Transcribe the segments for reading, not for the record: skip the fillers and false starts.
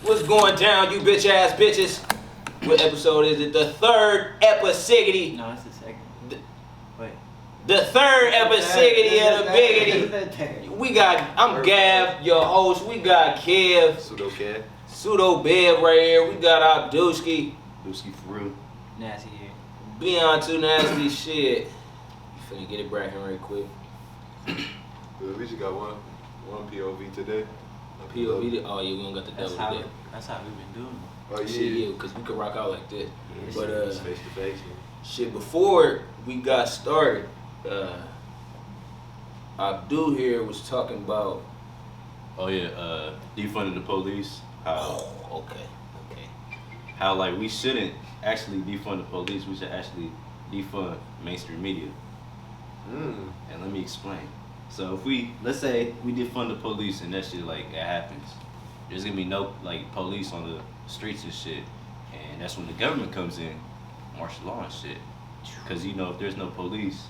What's going down, you bitch ass bitches? What episode is it? The third episode. No, it's the second. Wait. The third episode of the biggity. I'm Gav, your host. We got Kev. Pseudo Bev right here. We got Abdulski. Dusky for real. Nasty here. Beyond too nasty shit. You finna get it bracking right quick. We just got one POV today. POV. Oh yeah, we don't got the double today. That's how we've been doing. Oh yeah. Shit, yeah, because we could rock out like this. Yeah, But face to face. shit, before we got started, Abdul here was talking about. Oh yeah, defunding the police. Okay. How like we shouldn't actually defund the police. We should actually defund mainstream media. And let me explain. So if let's say we defund the police and that shit like it happens, there's gonna be no like police on the streets and shit, and that's when the government comes in, martial law and shit. Cause you know if there's no police,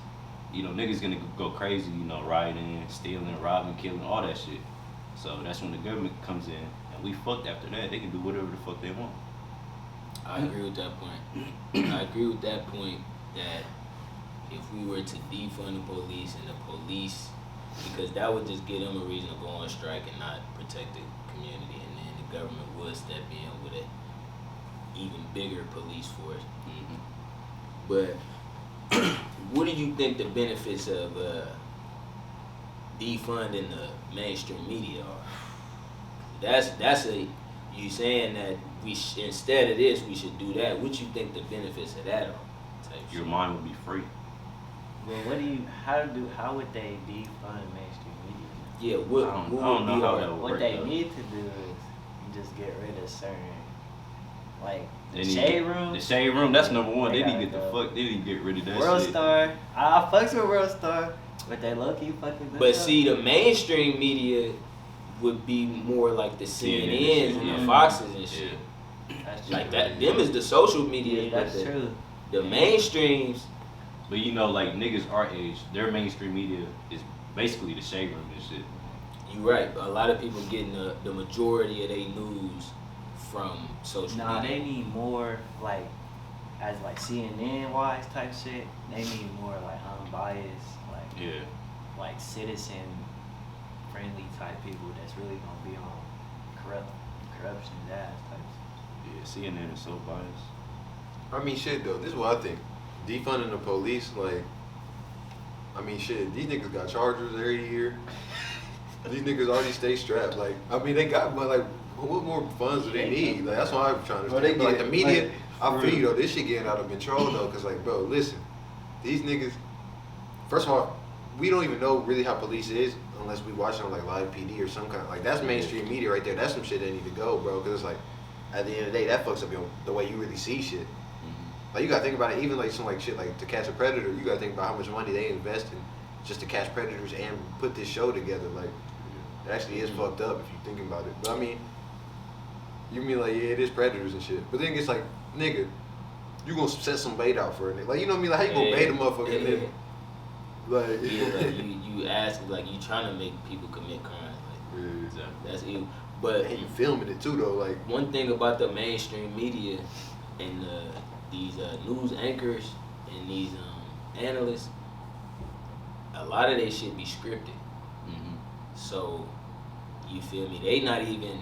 you know niggas gonna go crazy, you know rioting, stealing, robbing, killing, all that shit. So that's when the government comes in, and we fucked after that. They can do whatever the fuck they want. I agree with that point. I agree with that point that if we were to defund the police and the police, because that would just give them a reason to go on strike and not protect the community, and then the government would step in with an even bigger police force. But what do you think the benefits of defunding the mainstream media are? That's you saying that instead of this we should do that. What you think the benefits of that are? Your mind would be free. Well, how would they defund mainstream media? Yeah, I don't know how that would work. What they though. need to do is just get rid of certain, like They the need shade to- room. The shade room, that's number one. They need to gotta They need to get rid of that World shit. Star. I fucks with World Star, but they low key fucking. But see, the mainstream media would be more like the CNNs and the yeah. Foxes and shit. That's true. Like that. Them is the social media. Yeah, that's but true. The mainstreams. But you know, like niggas our age, their mainstream media is basically the shade room and shit. You right. A lot of people getting the majority of their news from social Nah, media. they need more like, as like CNN wise type shit. They need more like unbiased, Yeah. like citizen friendly type people that's really gonna be on corruption ass type shit. Yeah, CNN is so biased. I mean, shit though. This is what I think. Defunding the police, like, I mean, shit. These niggas got chargers every year. These niggas already stay strapped. Like, I mean, they got, but like, what more funds do they need? Like, that's what I'm trying to Bro, understand. they But like get- the media, like, I feel you though. This shit getting out of control though, cause like, bro, listen, these niggas. First of all, we don't even know really how police is unless we watch it on like live PD or some kind. Like, that's mainstream media right there. That's some shit that need to go, bro. Cause it's like, at the end of the day, that fucks up the way you really see shit. Like, you gotta think about it, even like some like shit like To Catch a Predator, you gotta think about how much money they invest in just to catch predators and put this show together. Like, it actually is fucked up if you're thinking about it. But I mean, you mean like, yeah, it is predators and shit. But then it's like, nigga, you gonna set some bait out for a nigga. Like, you know what I mean? Like, how you gonna bait a motherfucker, nigga? Like, Yeah, like you ask, like you trying to make people commit crimes. Like that's evil. But and you filming it too though, like. one thing about the mainstream media and these news anchors and these analysts, a lot of they shit be scripted. So, you feel me? They not even,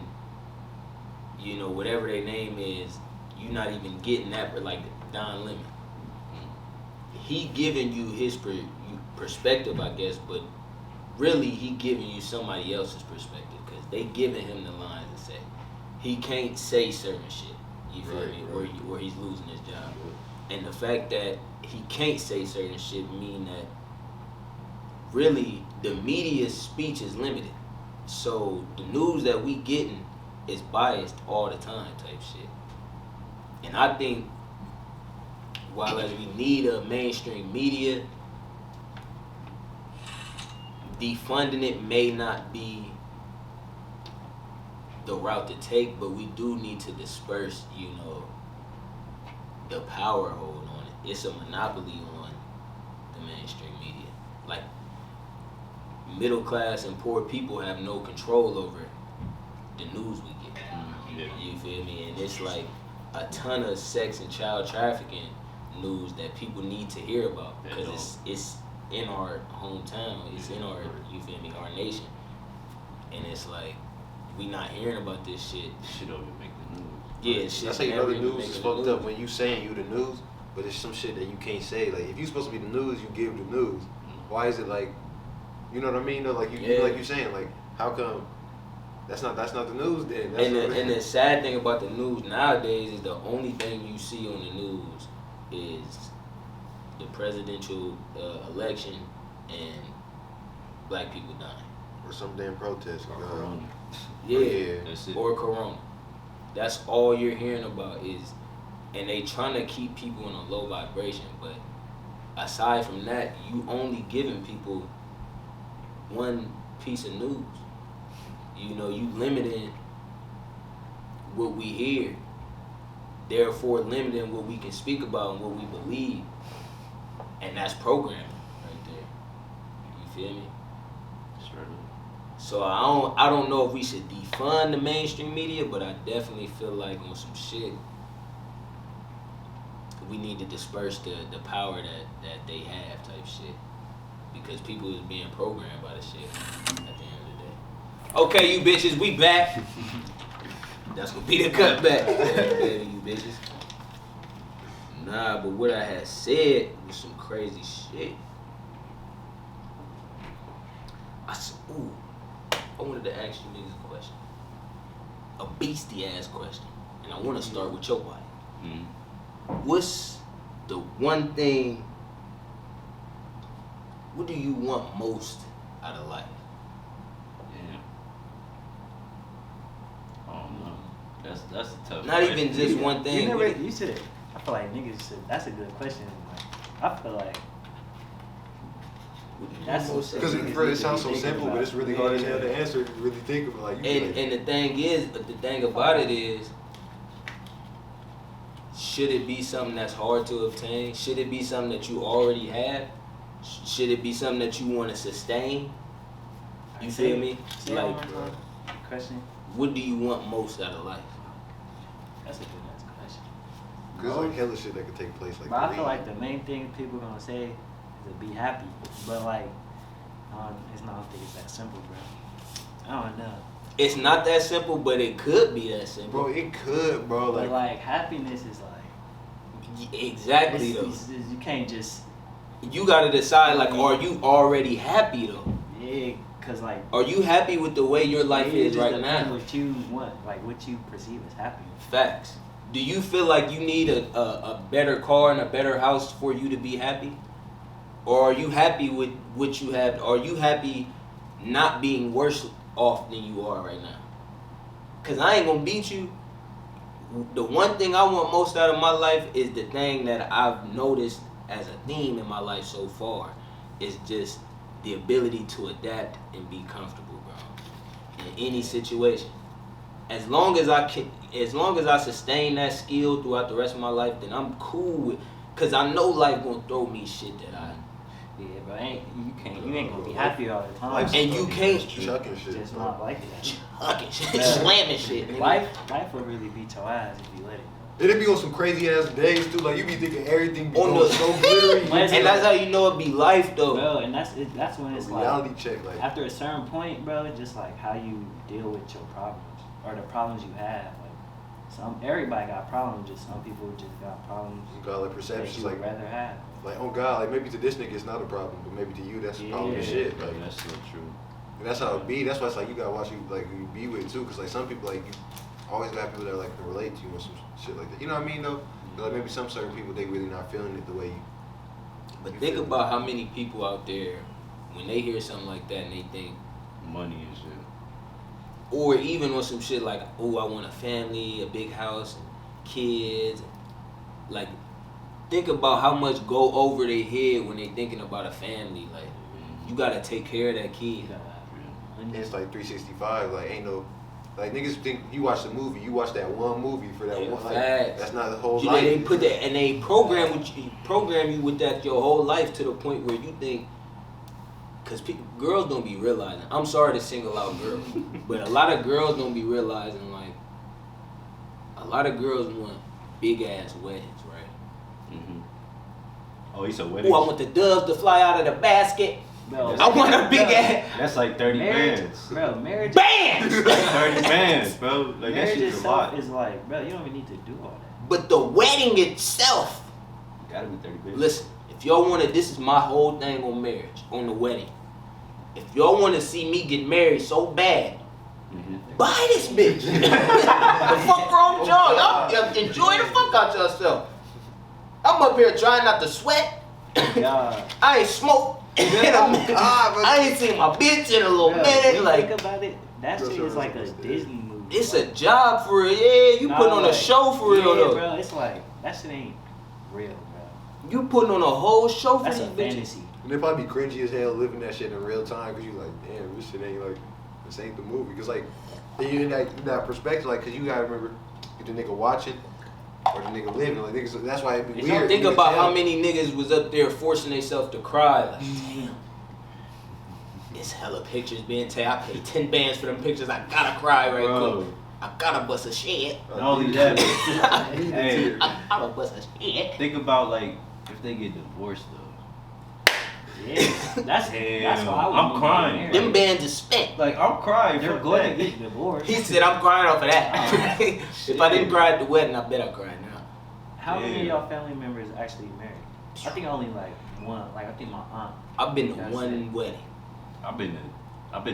you know, whatever their name is, you not even getting that. But like Don Lemon, he giving you his perspective, I guess, but really he giving you somebody else's perspective because they giving him the lines to say. He can't say certain shit. You feel me? Or he's losing his job. And the fact that he can't say certain shit mean that really the media's speech is limited. So the news that we getting is biased all the time type shit. And I think while as we need a mainstream media, defunding it may not be the route to take, but we do need to disperse, you know, the power hold on it. It's a monopoly on the mainstream media. Like, middle class and poor people have no control over the news we get. Yeah. You feel me? And it's like a ton of sex and child trafficking news that people need to hear about because it's in our hometown. It's in our, you feel me, our nation. And it's like, we not hearing about this shit. Shit don't even make the news. Yeah, shit. That's how you know the never even news is making fucked the up when you saying you the news, but it's some shit that you can't say. Like if you supposed to be the news, you give the news. Why is it like, you know what I mean? Though, like you saying, like how come that's not the news then? That's And the sad thing about the news nowadays is the only thing you see on the news is the presidential election and black people dying. or some damn protest. Or Corona. Yeah, That's it. or Corona. That's all you're hearing about is, and they trying to keep people in a low vibration. But aside from that, you only giving people one piece of news. You know, you limiting what we hear, therefore limiting what we can speak about and what we believe, and that's programming right there. You feel me? So I don't know if we should defund the mainstream media, but I definitely feel like on some shit, we need to disperse the power that they have type shit. Because people is being programmed by the shit at the end of the day. Okay, you bitches, we back. That's gonna be the cutback. Yeah, you bitches. Nah, but what I had said was some crazy shit. I wanted to ask you niggas a question. A beastie ass question. And I want to start with your body. Mm-hmm. What's the one thing, what do you want most out of life? Yeah. I don't know. That's a tough Not question. even just one thing. You should. I feel like niggas should. That's a good question. Like, I feel like that's because it sounds so simple, but it's really hard as hell to answer if you really think of it. Like, And the thing about it is, should it be something that's hard to obtain? Should it be something that you already have? Should it be something that you want to sustain? You feel me? Like, question. what do you want most out of life? That's a good ass question. Because like hella shit that could take place. Like, but I feel like the main thing people gonna say is to be happy. But like, it's not. I don't think it's that simple, bro. I don't know. It's not that simple, but it could be that simple. Bro, it could, bro. But like happiness is like Exactly though. you can't just. You gotta decide, like, are you already happy though? Yeah, cause like. Are you happy with the way your life is right now? What you want, like what you perceive as happiness. Facts. Do you feel like you need a better car and a better house for you to be happy? Or are you happy with what you have? Are you happy not being worse off than you are right now? Because I ain't going to beat you. The one thing I want most out of my life is the thing that I've noticed as a theme in my life so far is just the ability to adapt and be comfortable, bro, in any situation. As long as I sustain that skill throughout the rest of my life, then I'm cool with. Cause I know life gonna throw me shit that I. Yeah, but you ain't gonna be happy all the time. And you can't chucking shit. Just not like that. chucking shit, slamming shit. Nigga. Life will really beat your ass if you let it. It'd be on some crazy ass days too. Like you be thinking everything be On going the- so glittery. And that's how you know it be life though. Bro, and that's when it's like reality check. Like after a certain point, bro, it's just like how you deal with your problems or the problems you have. Like everybody got problems. Just some people just got problems you got like that perceptions. you Like would rather have. oh God, like maybe to this nigga it's not a problem, but maybe to you that's a problem and Yeah. shit. Like That's so true. and that's how it be. That's why it's like you gotta watch who you be with too, cause like some people like you always got people that like can relate to you or some shit like that. You know what I mean though? But, like maybe some certain people they really not feeling it the way you. But you think feel about how many people out there when they hear something like that and they think, Money and shit. or even on some shit like, oh, I want a family, a big house, kids. Like, think about how much go over their head when they thinking about a family. Like, you gotta take care of that kid. And it's like 365. Like ain't no. Like niggas think you watch the movie, you watch that one movie for that Yeah, one. Like, facts. that's not the whole You know, life. they put that and they program you with that your whole life to the point where you think, cause girls don't be realizing. I'm sorry to single out girls, but a lot of girls don't be realizing like lot of girls want big ass weddings, right? Mm-hmm. Oh, you said wedding? Oh, I want the doves to fly out of the basket. Bro, I want a big ass That's like 30 marriage, bands. bro. Marriage, bands. 30 bands, bro. Like that marriage shit's a lot. itself is like, bro, you don't even need to do all that. But the wedding itself. Gotta be 30 bands. Listen, if y'all want to, this is my whole thing on marriage, on the wedding. If y'all want to see me get married so bad, Mm-hmm. buy this bitch. The fuck wrong with y'all? Y'all enjoy the fuck out yourself. I'm up here trying not to sweat. God. I ain't smoked. I ain't seen my bitch in a little Bro, minute. when you Like, think about it, that Bro, shit so is like a it's- Disney movie. it's bro. a job for real. Yeah, you Nah, putting on a like, show for real yeah, though. bro. It's like that shit ain't real, bro. You putting on a whole show for That's these a bitches. fantasy. And they probably be cringy as hell living that shit in real time because you like, damn, this shit ain't like, this ain't the movie. Because like, you in that perspective, like, because you gotta remember, if the nigga watching or the nigga living, like, niggas, that's why it be You weird. think You can about tell. how many niggas was up there forcing themselves to cry. Like, damn, it's hella pictures being taken. I paid 10 bands for them pictures. I gotta cry right Bro. quick. I gotta bust a shit. Not only that, Hey. I gotta bust a shit. think about like if they get divorced though. Yeah, that's Damn, why I would I'm move crying. there. Them bands is spent. Like I'm crying. They're fuck going that. to get divorced. He said, I'm crying off of that. If I didn't cry at the wedding, I bet I cry now. How many of Damn. y'all family members actually married? I think only like one. Like I think my aunt. I've been to That's one it. wedding. I've been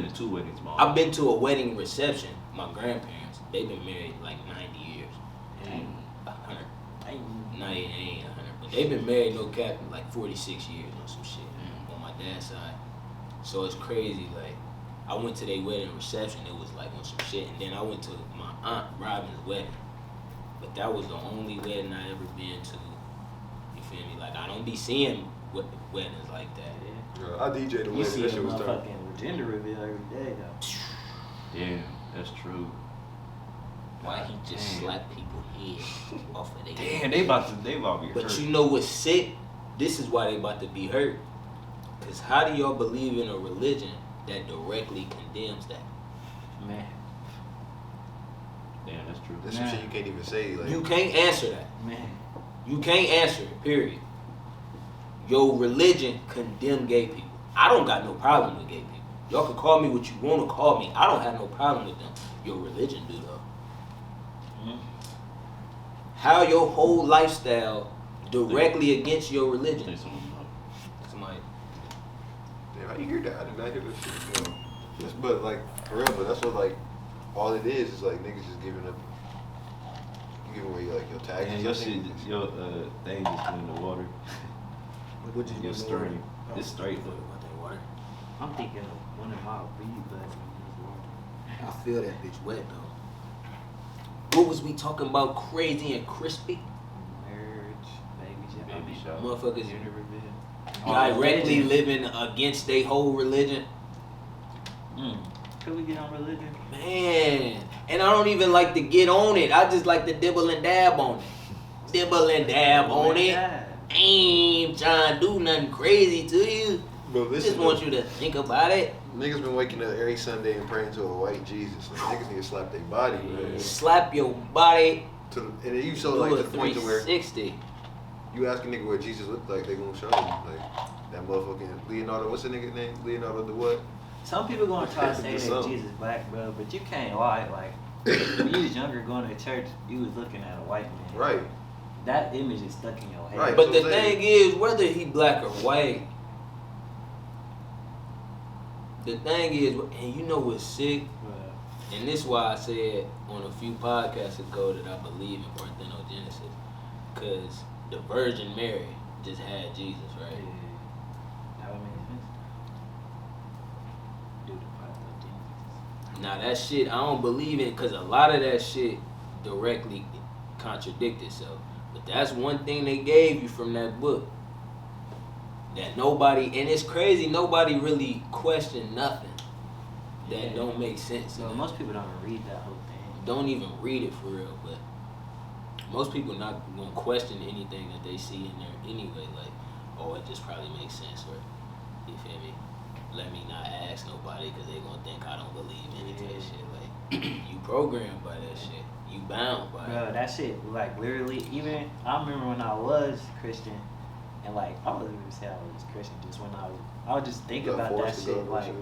to 2 weddings, mom. I've been to a wedding reception. My grandparents, they've been married like 90 years. Dang. 100. Dang. No, it ain't 100. But they've been married, no cap, like 46 years or some shit on my dad's side. So it's crazy. Like, I went to their wedding reception. It was like on some shit. And then I went to my aunt Robin's wedding. But that was the only wedding I ever been to. You feel me? Like, I don't be seeing weddings like that. Bro, I DJ the You wedding. see That a shit was tough. motherfucking gender reveal every day though. Yeah, that's true. Why he just Damn. slap people heads off of their Damn, they about to be But hurt. you know what's sick? This is why they about to be hurt. Cause how do y'all believe in a religion that directly condemns that? Man, Damn, that's true. That's some shit you can't even say. Like, You can't answer that. man. You can't answer it, period. Your religion condemn gay people. I don't got no problem with gay people. Y'all can call me what you want to call me. I don't have no problem with them. Your religion do though. Mhm. How your whole lifestyle directly against your Say religion? something about Somebody. damn, how you hear that? I did not hear that shit. Bro. But like, for real, but that's what like, all it is like niggas just giving up, giving away like your taxes. Damn, your shit, your thing just went in the water. What Your stream. It's straight though. I'm thinking of one of my weed buds in I feel that bitch wet though. What was we talking about? Crazy and crispy? marriage, Baby shower. Motherfuckers gender reveal. directly religion. living against their whole religion. Could we get on religion? Man, and I don't even like to get on it. I just like to dibble and dab on it. Dibble and dab on it. Yeah. Ain't trying to do nothing crazy to you. But I listen, just want you to think about it. niggas been waking up every Sunday and praying to a white Jesus. Like, niggas need to slap their body, man. Slap your body. And then you show Do like a the point to where 360. you ask a nigga what Jesus looked like, they gonna show you. Like that motherfucking Leonardo. What's the nigga name? Leonardo the what? Some people gonna try to say The that song. Jesus black, bro, but you can't lie. Like when you was younger, going to church, you was looking at a white man. Right. That image is stuck in your head. Right. But the So say- thing is, whether he black or white, the thing is, and you know what's sick? But, And this is why I said on a few podcasts ago that I believe in parthenogenesis. Because the Virgin Mary just had Jesus, right? that would make sense. Dude, the part of Jesus. Now that shit, I don't believe in because a lot of that shit directly contradict itself. But that's one thing they gave you from that book. That nobody, and it's crazy, nobody really questioned nothing that Yeah. don't make sense. So most people don't even read that whole thing. Don't even read it for real, but most people not gonna question anything that they see in there anyway. Like, oh, it just probably makes sense, or you feel me? Let me not ask nobody because they gonna think I don't believe in it. Type Yeah. shit. Like, you programmed by that shit. you bound by Bro, it. that shit, like, literally, even, I remember when I was Christian, and, like, I wasn't even say I was Christian, just when I would just think You got about that forced to go shit, to like, shit.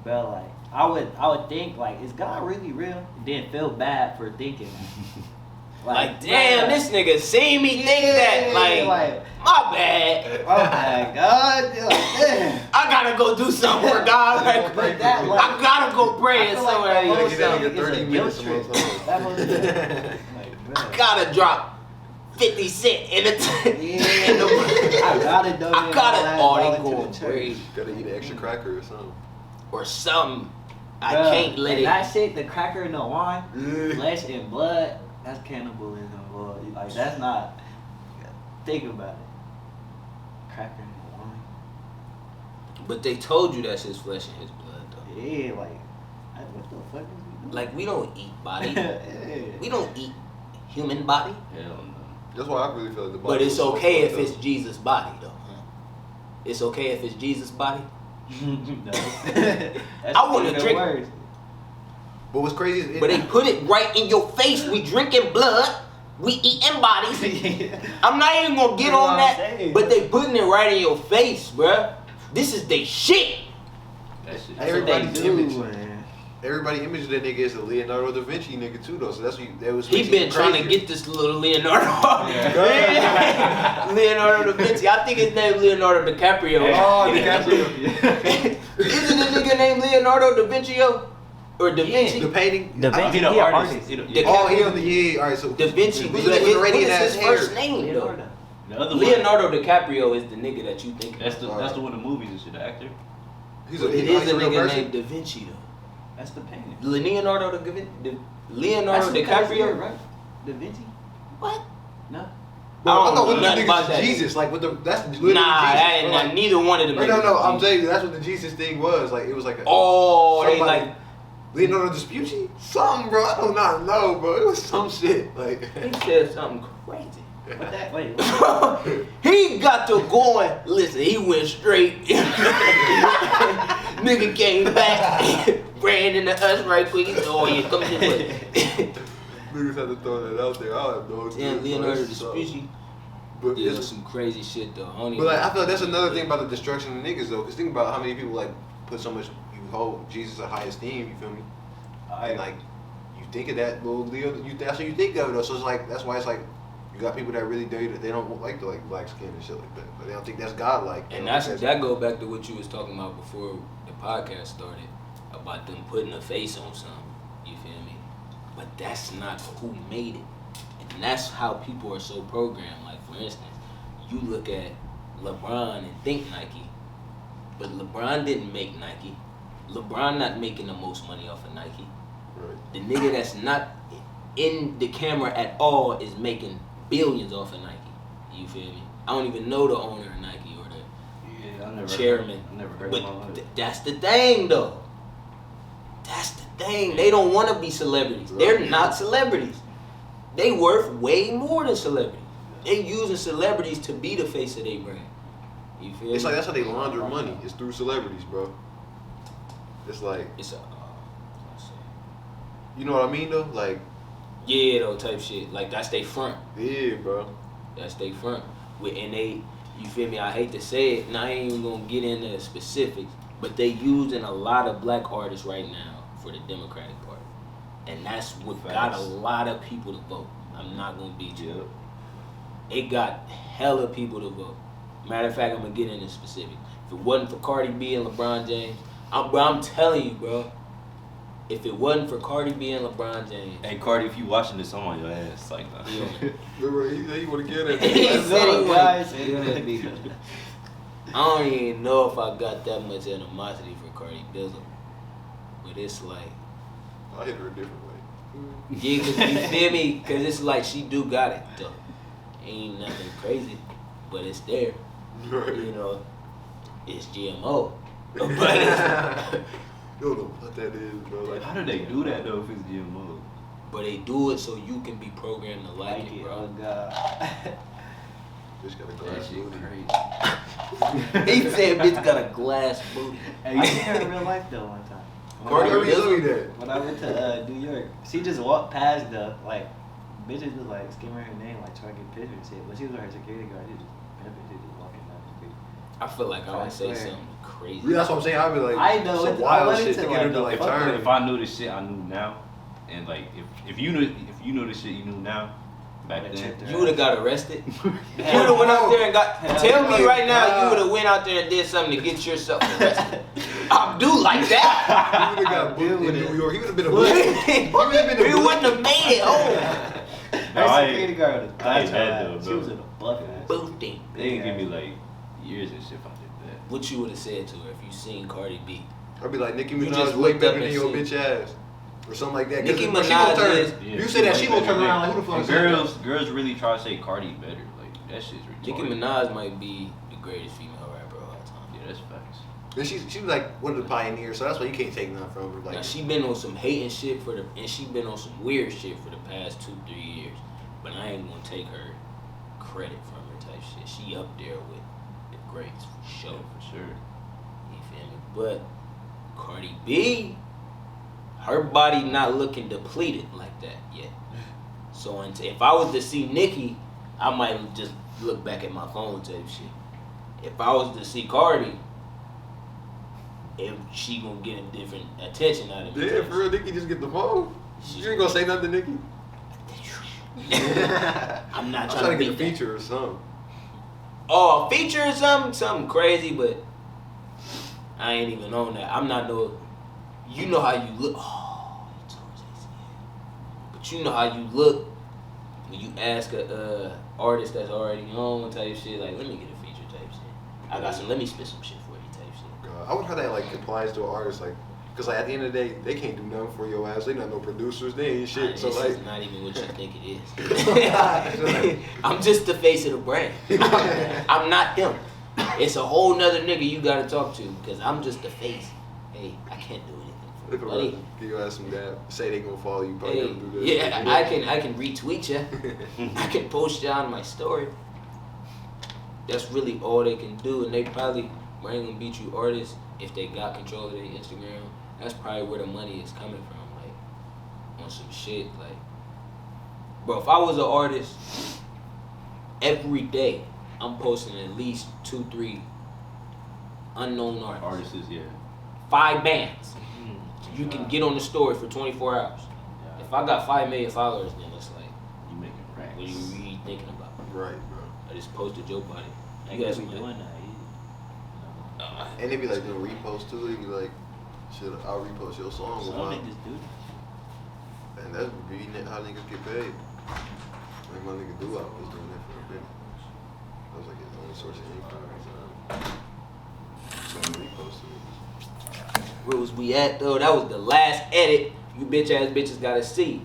bro, like, I would think, like, is God really real? Then feel bad for thinking that. Like, damn, this nigga see me think that. Like, my bad. oh my God, like, damn. I gotta go do something for God. Like, But that, like, I gotta go pray I and feel like somewhere. that whole Give that song nigga is a 30 guilt minutes a trip. month. That whole shit. Like, bro. I gotta drop 50 cent in the I gotta donate. I gotta all they that dollar going to the church. crazy Gotta eat an extra cracker or something. or something. I Bruh, can't let and it. That shit, the cracker and the wine, Ugh. flesh and blood, that's cannibalism, boy. Like, that's not. Think about it. Cracker and the wine. But they told you that's his flesh and his blood, though. Yeah, like, what the fuck is we doing? Like, we don't eat body. Yeah. We don't eat human body. Hell no. That's why I really feel like the Bible But it's is so okay if fucked it's up. Jesus' body, though. Huh? It's okay if it's Jesus' body. No. I wanna drink- Words. But what's crazy is But they put it right in your face. We drinking blood. We eating bodies. I'm not even gonna get You know on what I'm that. saying? But they putting it right in your face, bruh. This is they shit. That shit. That's what they Everybody's do, image. man. Everybody image that nigga is a Leonardo da Vinci nigga too though. So that's what that was. He been trying to get this little Leonardo. Yeah. Leonardo da Vinci. I think his name Leonardo DiCaprio. Oh, DiCaprio. Isn't the nigga named Leonardo da Vinci? Or Da Vinci? The painting. Da Vinci. He the He a artist. artist. He the- The- Oh, he's in the yeah. All right, so Da Vinci. He's But with what Iranian is ass his hair. first name though? Leonardo. The other one. Leonardo DiCaprio is the nigga that you think. That's of. the one of the movies and shit. The actor. He's But it he's is a real nigga person. named Da Vinci though. That's the painting. Leonardo Leonardo That's the guy's DiCaprio. name, right? Da Vinci? What? No. Bro, I I don't thought know one of nothing the about niggas that. is Jesus. Like with the that's literally Nah, Jesus. that ain't Bro, like, neither one of them. no, niggas no, is I'm Jesus. telling you, that's what the Jesus thing was. Like it was like a Oh, they somebody- like Leonardo Vespucci? Something, bro. I do not know, bro. It was some shit. Like he said something crazy. What that? Wait. He got to going. Listen, he went straight. Nigga came back, ran into us right quick. He said, "Oh yeah, come this way." niggas had to throw that out there. I have no clue. Damn, bro. Leonardo It's so- Vespucci But did it's some crazy shit though. I don't But even- like, I feel like that's another thing about the destruction of niggas though. Cause think about how many people like put so much. You hold Jesus a high esteem. You feel me? And like, you think of that little Leo. That's what you think of though. So it's like that's why it's like you got people that really do that they don't like the like black skin and shit like that. But they don't think that's godlike. They And don't that's think that go back to what you was talking about before the podcast started about them putting a face on something. You feel me? But that's not who made it, and that's how people are so programmed. Like for instance, you look at LeBron and think Nike, but LeBron didn't make Nike. LeBron not making the most money off of Nike. Right. The nigga that's not in the camera at all is making billions off of Nike. You feel me? I don't even know the owner of Nike or the Yeah, I never. chairman. I never heard But of my life. that's the thing, though. That's the thing. They don't want to be celebrities. They're not celebrities. They worth way more than celebrities. They using celebrities to be the face of their brand. You feel It's me? like that's how they launder money. It's through celebrities, bro. It's like It's a you know what I mean though. Like yeah, though type shit. Like that's they front. yeah, bro. That's they front. And they, you feel me? I hate to say it, and I ain't even gonna get into specifics, but they using a lot of black artists right now for the Democratic Party, and that's what got a lot of people to vote. I'm not gonna beat you. It got hella people to vote. Matter of fact, I'm gonna get into specifics. If it wasn't for Cardi B and LeBron James, I'm telling you, bro. If it wasn't for Cardi B and LeBron James, Hey Cardi, if you watching this, I'm on your ass. Like, nah. yeah. Remember he said he want to get it. He said he guys. I don't even know if I got that much animosity for Cardi B, but it's like, I hit her a different way. yeah, 'cause you feel me? Because it's like she do got it though. Ain't nothing crazy, but it's there. Right. You know, it's GMO, but it's, You don't know what that is, bro. Like, How do they do that though if it's GMO? but they do it so you can be programmed to like it, Oh bro. God. bitch got a That glass shit booty. crazy. He said, "Bitch got a glass booty." Hey, you seen her in real life though one time. Cardi already told me that. When I went to New York, she just walked past the like bitches was like skimming her name, like trying to get pictures and shit. But she was her security guard. She just pimping. She just walking down the street. I feel like I I would say swear. something crazy. Yeah, that's what I'm saying. I'd be like, I know some it- I wild wanted shit to, to like, get her to go like fuck with turn. If I knew the shit I knew now, and like if you knew the shit you knew now, back Would've then, checked her You would have out. got arrested. You would Hell have went out there and got. Hell Tell me no. right now, you Nah. would have went out there and did something to get yourself arrested. I do like that. He would have got Deal booked in with it. New York. He would have been a We bully. wouldn't have made it home. Her No, I ain't- security guard was I ain't bust bad her though, ass. She bro. was in a buff ass. Boosting. they didn't give me like years and shit if I did that. What you would have said to her if you seen Cardi B? I'd be like, Nicki You Minaj just way looked better up than and your seen- bitch ass. Or something like that. 'Cause Nicki when she gonna Minaj turn, is- Yeah, you say that she gonna better turn than around that. like, who the fuck And said that? girls really try to say Cardi better. Like that shit's retarded. Nicki Minaj might be the greatest female rapper of all time. Yeah, that's facts. And she was like one of the pioneers, so that's why you can't take nothing from her. Like, Now she been on some hating shit and she been on some weird shit for the past 2-3 years. But I ain't gonna take her credit from her type shit. She up there with the greats for sure. Yeah, for sure. You feel me? But Cardi B, her body not looking depleted like that yet. So if I was to see Nicki, I might just look back at my phone type shit. If I was to see Cardi, if she gonna get a different attention out of me. yeah, type for real, Nicki just get the phone. shit. You ain't gonna say nothing to Nicki? I'm not I'm trying trying to to get a beat that. feature or something. Oh, a feature or something crazy, but I ain't even on that. I'm not no. You know how you look. Oh, you told Jason. But you know how you look when you ask a artist that's already on type shit. Like, let me get a feature type shit. I got some. Let me spit some shit for you type shit. God, I wonder how that like applies to an artist, like, cause like at the end of the day, they can't do nothing for your ass. They not no producers. They ain't shit. So This like, is not even what you think it is. I'm just the face of the brand. I'm not them. It's a whole nother nigga you gotta talk to because I'm just the face. Hey, I can't do anything for if you, a buddy. give your ass some dab, say they gonna follow you, probably Hey, never do this. yeah, I can retweet you. I can post you on my story. That's really all they can do, and they probably ain't gonna beat you artists if they got control of their Instagram. That's probably where the money is coming from, like on some shit. Like, bro, if I was an artist, every day I'm posting at least 2-3 unknown artists. Artists, yeah. 5 bands. Mm. You can get on the story for 24 hours. Yeah. If I got 5 million followers, then it's like, You making racks. what are you really thinking about? Right, bro. I just posted your body. They You guys could be be doing that. And they be like doing reposts too. They be like, shit, I'll repost your song. Some with mine. niggas do that. And that's really how niggas get paid. Like my nigga Doo was doing that for a bit. That was like his only source of income. So he reposted it. Where was we at though? That was the last edit you bitch ass bitches gotta see.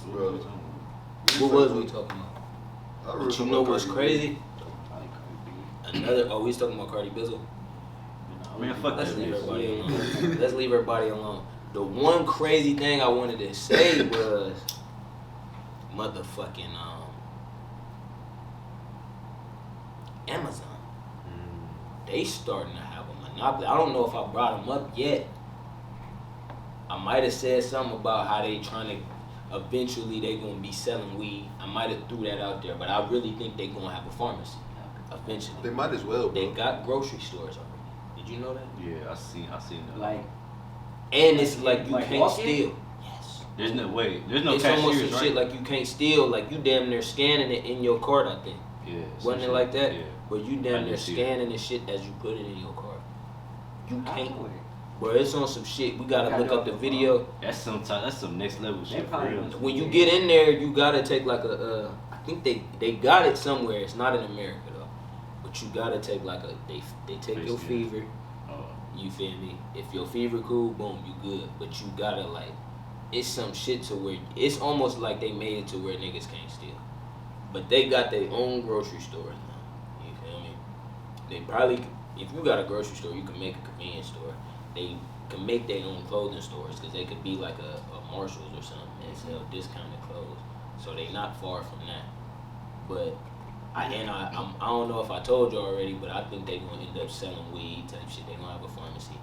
Bro. What was we talking about? I But you know what's crazy? Probably Cardi B. Another. Oh, we was talking about Cardi Bizzle. You know, Man, fuck Let's that leave bitch. everybody alone. Let's leave everybody alone. The one crazy thing I wanted to say was motherfucking Amazon. They starting to have a monopoly. I don't know if I brought them up yet. I might have said something about how they trying to eventually they gonna be selling weed. I might have threw that out there, but I really think they gonna have a pharmacy eventually. They might as well, They bro. got grocery stores already. Did you know that? Yeah, I seen that. Like, And it's like you Like can't walk-in? steal. Yes. There's no way. There's no It's almost cashiers, some right? shit like you can't steal. Like you damn near scanning it in your cart. I think. Yeah. some Wasn't it shit. like that? Yeah. Where you I damn near didn't see scanning the shit as you put it in your cart. You how can't. would it? Bro, it's on some shit. We gotta Gotta look do up the it. video. That's some next level They shit for probably real. don't- When you get in there, you gotta take like a. I think they got it somewhere. It's not in America though. But you gotta take like a. They take your Face, yeah. fever. Oh, You feel me? If your fever cool, boom, you good. But you gotta like, it's some shit to where it's almost like they made it to where niggas can't steal. But they got their own grocery stores now. You feel me? They probably, if you got a grocery store, you can make a convenience store. They can make their own clothing stores because they could be like a Marshalls or something and sell discounted clothes. So they not far from that. But I don't know if I told you already, but I think they gonna end up selling weed type shit. They gonna have a pharmacy.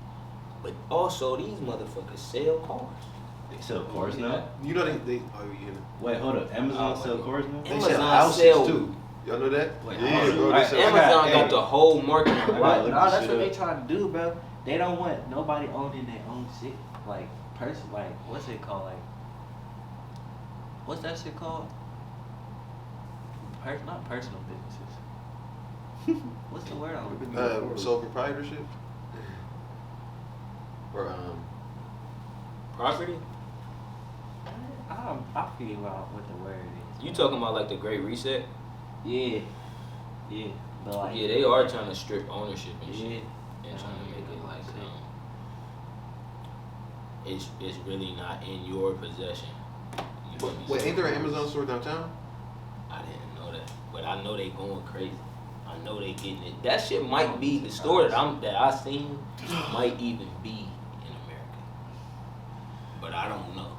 But also, these motherfuckers sell cars. They sell cars now. You know they oh you know. Wait, hold up. Amazon Oh, sell my cars now? They Amazon sell houses sell- too. Y'all know that? Wait, yeah, houses? bro. They Alright, sell Amazon hey. got the whole market. I gotta Right, look no, this that's shit what they up. trying to do, bro. They don't want nobody owning their own shit. Like, like, what's it called? Like, what's that shit called? Not personal businesses. What's the word I'm looking for? Sole proprietorship? Or Property? I figure out what the word is. You talking about like the Great Reset? Yeah. Yeah. But like, Yeah, they are trying to strip ownership and shit. Yeah. And trying to make it like it's really not in your possession. You feel me? wait, So- ain't there an Amazon store downtown? I didn't know that, but I know they going crazy. I know they getting it. That shit might be the store that I seen might even be in America, but I don't know.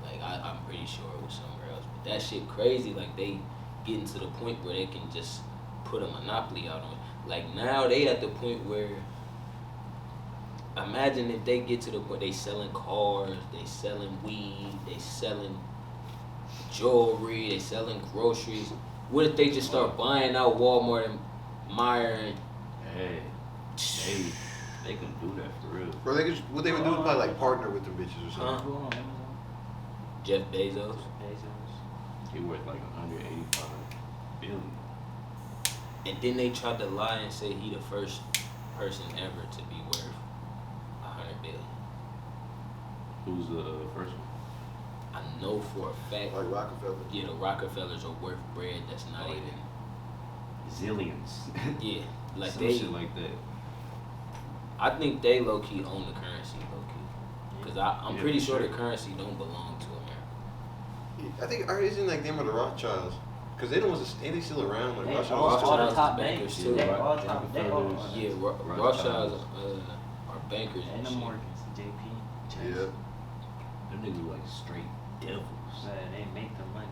Like I'm pretty sure it was somewhere else. But that shit crazy. Like they getting to the point where they can just put a monopoly out on it. Like now they at the point where. Imagine if they get to the point they selling cars, they selling weed, they selling jewelry, they selling groceries. What if they just start buying out Walmart and Meijer and Hey, they can do that for real. Bro, they could, what they would do is probably like partner with them bitches or something. Who on Amazon? Jeff Bezos? Bezos. He worth like 185 billion. And then they tried to lie and say he the first person ever to be worth 100 billion. Who's the first one? I know for a fact, Like Rockefeller. yeah, the Rockefellers are worth bread that's not Oh, even, Zillions. yeah, like Some they, shit like that. I think they low key own the currency, low key. Cause I'm Yeah, pretty for sure sure. the currency don't belong to America. I think isn't like them or the Rothschilds, cause they don't want to. Ain't they still around? Like They Rothschilds. all Rothschilds the top is banks. bankers, too. They Rock- all top. They all. Rockefellers. Yeah, Rothschilds. Rothschilds are bankers And and the shit. Morgans, JP. Yeah. Them niggas like straight devils. They make the money.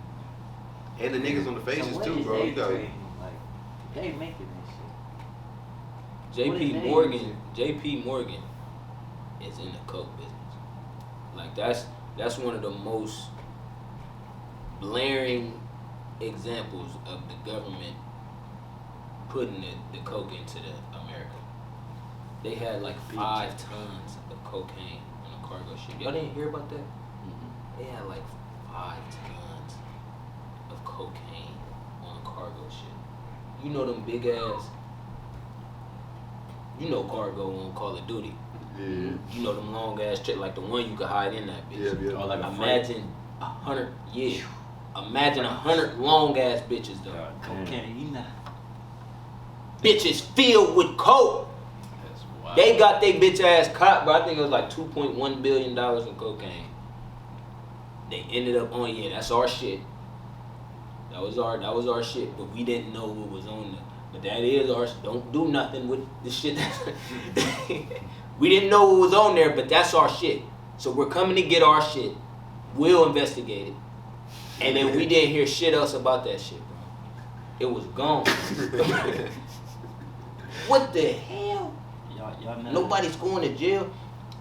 And the niggas on the faces so what too, is bro. they You got trading? Like, they making this shit. What is JP they Morgan, using? JP Morgan is in the coke business. Like that's one of the most blaring examples of the government putting the coke into the America. They had like 5 tons of cocaine on a cargo ship. Y'all didn't hear about that? Mm-hmm. They had like 5 tons of cocaine on a cargo ship. You know them big ass. You know cargo on Call of Duty. yeah, You know them long ass shit like the one you could hide in that bitch. yeah. Oh, like a Imagine 100. Yeah. Imagine 100 long ass bitches though. God damn. Cocaine. Bitches filled with coke. That's wild. They got they bitch ass caught, but I think it was like $2.1 billion in cocaine. They ended up on, yeah, that's our shit. That was our shit, but we didn't know what was on there. But that is ours. Don't do nothing with the shit. We didn't know what was on there, but that's our shit. So we're coming to get our shit. We'll investigate it. And then we didn't hear shit else about that shit, bro. It was gone. What the hell? Y'all know. Nobody's going to jail.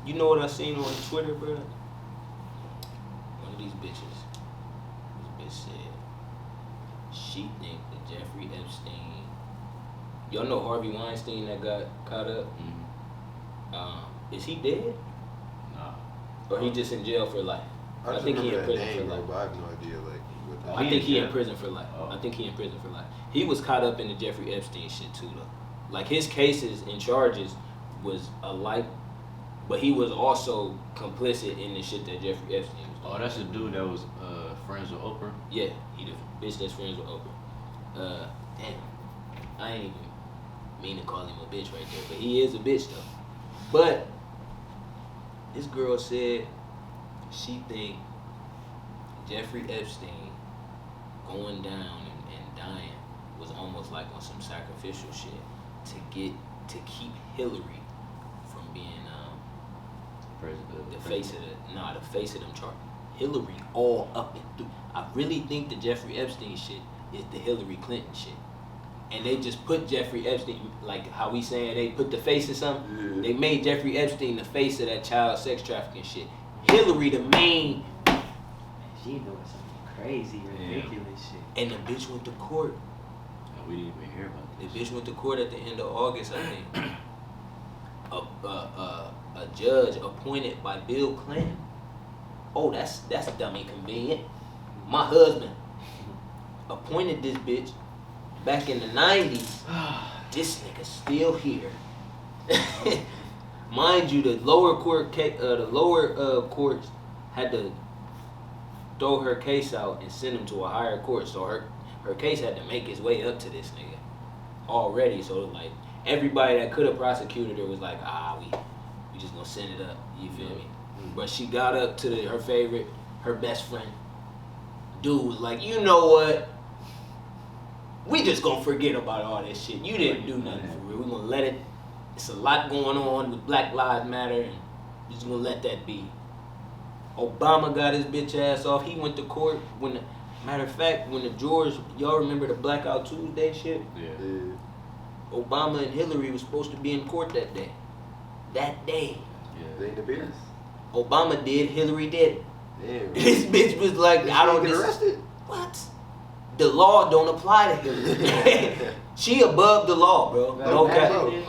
You know what I seen on Twitter, bro? One of these bitches. This bitch said she think that Jeffrey Epstein. Y'all know Harvey Weinstein that got caught up. Mhm. Is he dead Nah. or he just in jail for life? I just think he remember in that prison name, for bro, life. but I have no idea like what the Oh, I he think in he in jail? prison for life. Oh. I think he in prison for life. He was caught up in the Jeffrey Epstein shit too, though. Like his cases and charges was alike, but he was also complicit in the shit that Jeffrey Epstein was doing. Oh, that's the dude that was friends with Oprah. Yeah, he the bitch that's friends with Oprah. Damn, I ain't even mean to call him a bitch right there, but he is a bitch though. But this girl said she think Jeffrey Epstein going down and dying was almost like on some sacrificial shit to keep Hillary from being President. the face of them charges. Hillary all up and through. I really think the Jeffrey Epstein shit is the Hillary Clinton shit. and they just put Jeffrey Epstein, like how we saying they put the face in something. Yeah. They made Jeffrey Epstein the face of that child sex trafficking shit. Hillary the main, She doing some crazy, ridiculous shit. and the bitch went to court. And we didn't even hear about The this. bitch went to court at the end of August, I think. A judge appointed by Bill Clinton. Oh, that's dummy convenient. My husband appointed this bitch back in the 90s. This nigga still here. Mind you, the lower courts had to throw her case out and send him to a higher court. So her case had to make its way up to this nigga already. So like everybody that could have prosecuted her was like, we just gonna send it up. You feel me? But she got up to her favorite, her best friend. Dude was like, you know what? We just gonna forget about all this shit. You didn't do nothing for real. We gonna let it. It's a lot going on with Black Lives Matter, and we just gonna let that be. Obama got his bitch ass off. He went to court matter of fact, when y'all remember the Blackout Tuesday shit? Yeah. Obama and Hillary was supposed to be in court that day. That day. Yeah. They in the beers. Obama did, Hillary did. Damn. This bitch was like, Did I don't she get arrested? What? The law don't apply to Hillary. She above the law, bro. Bro, Okay.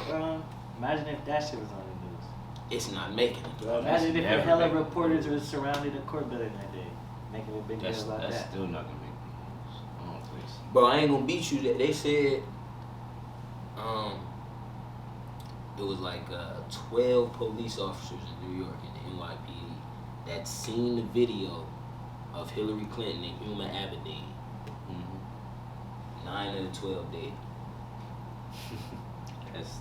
imagine if that shit was on the news. It's not making it. Bro, imagine if a never hella making the reporters news. were surrounding the court building that day, making a big That's deal about that. still not gonna make the news. I don't think so. Bro, I ain't gonna beat you. They said, it was like 12 police officers in New York in the NYPD that seen the video of Hillary Clinton and Huma Abedin. 9 of the 12 dead. That's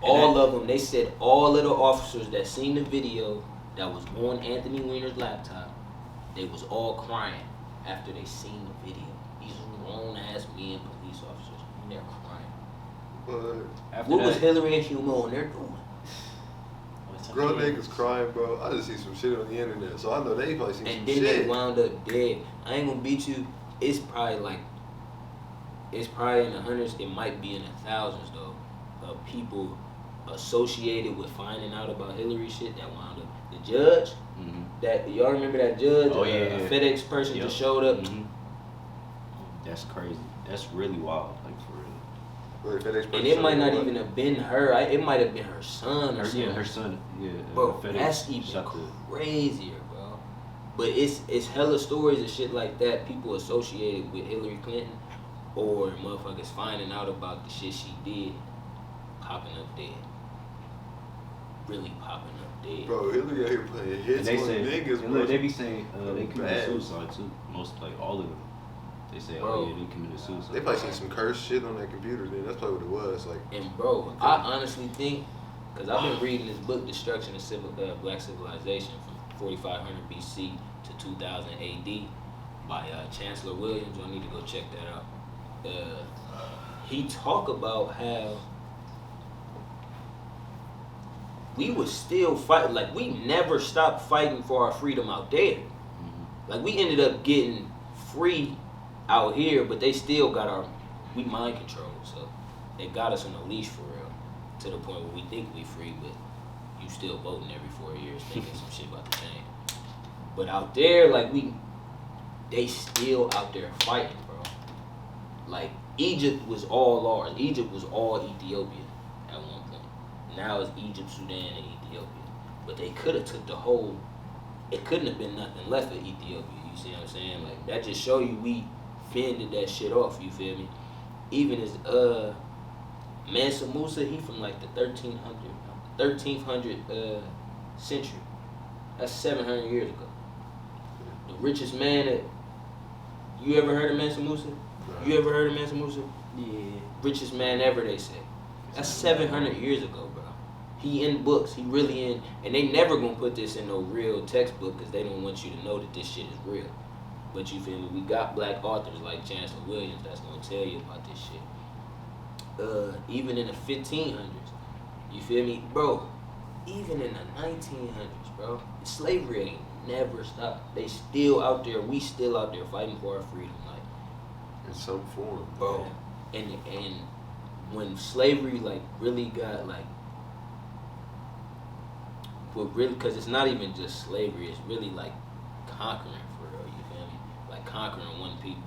All of them, they said all of the officers that seen the video that was on Anthony Weiner's laptop, they was all crying after they seen the video. These grown ass men police officers, and they're crying. after What that. was Hillary and Huma on there doing? Grown niggas crying, bro. I just see some shit on the internet, so I know they probably seen And some then shit. they wound up dead. I ain't gonna beat you. It's probably in the hundreds. It might be in the thousands though, of people associated with finding out about Hillary shit that wound up. The judge, that y'all remember that judge? Oh, yeah, A yeah. FedEx person Yep. just showed up. That's crazy. That's really wild. Like for real. Wait, FedEx And it might not what? even have been her. It might have been her son or Her, something. yeah, her son. Yeah. Bro, FedEx that's even shot the- crazier, bro. But it's hella stories and shit like that. People associated with Hillary Clinton or motherfuckers finding out about the shit she did, popping up dead. Really popping up dead. Bro, Hillary out here playing And hits they on say, niggas, and bro. look, they be saying they committed Bad. suicide too. Most, like all of them. They say, Bro. oh yeah, they committed suicide. They probably seen some cursed shit on that computer, then. That's probably what it was. Like, And bro, I honestly think, because I've been reading this book, Destruction of Black Civilization from 4500 BC to 2000 AD by Chancellor Williams. I need to go check that out. He talk about how we was still fighting, like we never stopped fighting for our freedom out there. Like we ended up getting free out here, but they still got we mind controlled, so they got us on a leash for real, to the point where we think we free, but you still voting every 4 years thinking some shit about to change. But out there, like they still out there fighting, bro. Like Egypt was all ours. Egypt was all Ethiopia at one point. Now it's Egypt, Sudan, and Ethiopia. But they could have took the whole. It couldn't have been nothing left of Ethiopia. You see what I'm saying? Like that just show you we fended that shit off. You feel me? Even as Mansa Musa, he from like the 1300 century. That's 700 years ago. The richest man that you ever heard of Mansa Musa? You ever heard of Mansa Musa? Yeah. Richest man ever, they say. That's 700 years ago, bro. He in books. He really in. And they never gonna put this in no real textbook because they don't want you to know that this shit is real. But you feel me? We got black authors like Chancellor Williams that's gonna tell you about this shit. Even in the 1500s, you feel me? Bro, even in the 1900s, bro, slavery ain't never stopped. They still out there. We still out there fighting for our freedom. Like, in some form. bro. and when slavery like really got like, but really, cause it's not even just slavery. It's really like conquering for real. You feel me? Like conquering one people.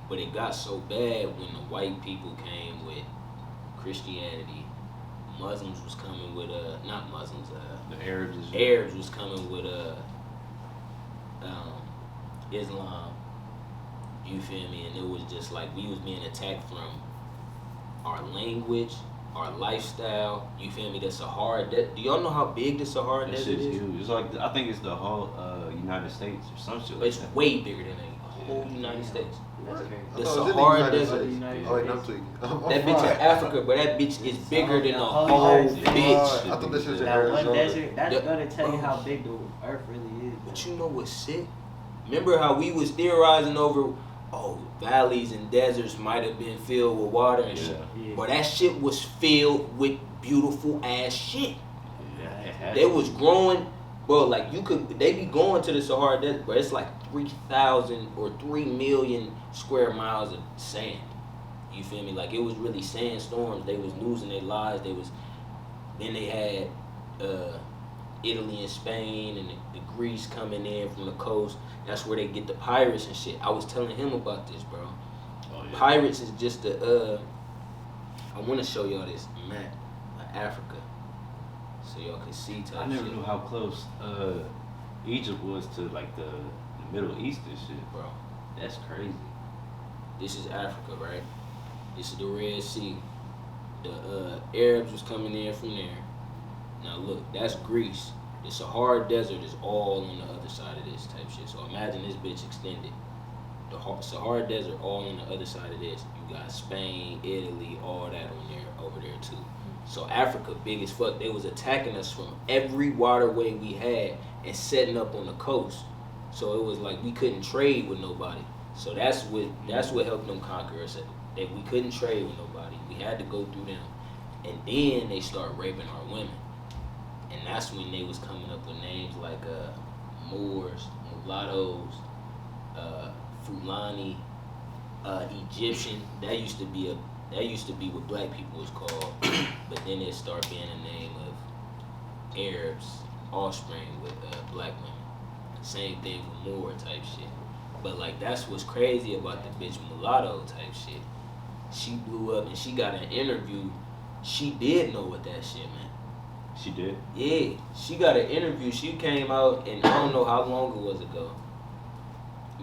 But it got so bad when the white people came with Christianity. Muslims was coming with not Muslims. The Arabs. Arabs was coming with Islam. You feel me? And it was just like we was being attacked from our language, our lifestyle. You feel me? The Sahara. Do y'all know how big the Sahara That Desert shit's is? huge. It's like I think it's the whole United States or some shit like It's that. way bigger than the whole United States. That's crazy. The I thought it was in Sahara United Desert. States. United Oh wait, no, I'm States. tweaking. That bitch is Africa, but that bitch is bigger than the whole Earth. bitch. I thought that shit was in That one Arizona. desert, that's The- gonna tell you how big the earth really is. But you know what's sick? Remember how we was theorizing over, valleys and deserts might have been filled with water and shit. Yeah. But that shit was filled with beautiful ass shit. Yeah, it has They to was be. growing, bro. Like they be going to the Sahara Desert, but it's like 3,000 or 3 million square miles of sand. You feel me? Like it was really sandstorms. They was losing their lives. Then they had Italy and Spain and the Greece coming in from the coast. That's where they get the pirates and shit. I was telling him about this, bro. Oh, yeah. Pirates is just the I want to show y'all this map of Africa so y'all can see type I never shit. knew how close Egypt was to like the Middle East and shit. Bro, That's crazy. this is Africa, right? This is the Red Sea. The Arabs was coming in from there. Now look, that's Greece. The Sahara Desert is all on the other side of this type shit. So imagine this bitch extended. The Sahara Desert all on the other side of this. You got Spain, Italy, all that on there, over there too. So Africa, big as fuck. They was attacking us from every waterway we had and setting up on the coast. So it was like we couldn't trade with nobody. So that's what helped them conquer us. That we couldn't trade with nobody. We had to go through them. And then they start raping our women. And that's when they was coming up with names like Moors, mulattoes, Fulani, Egyptian. That used to be what black people was called. But then it started being a name of Arabs, offspring with black women. Same thing with Moor type shit. But like that's what's crazy about the bitch mulatto type shit. She blew up and she got an interview. She did know what that shit meant. She did. Yeah, she got an interview. She came out, and I don't know how long it was ago.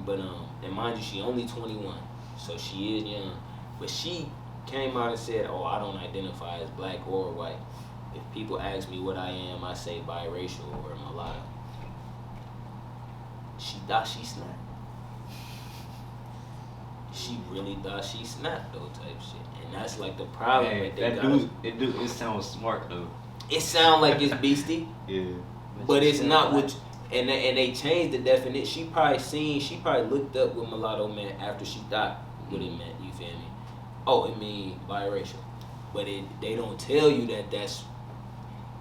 But and mind you, she only 21, so she is young. But she came out and said, I don't identify as black or white. If people ask me what I am, I say biracial or mulatto. She thought she snapped. She really thought she snapped though, type shit. And that's like the problem Man, that they that got. it sounds smart though. It sound like it's beastie. Yeah. But it's not what, and they changed the definition. She probably looked up what mulatto meant after she thought what it meant. You feel me? Oh, it mean biracial, but they don't tell you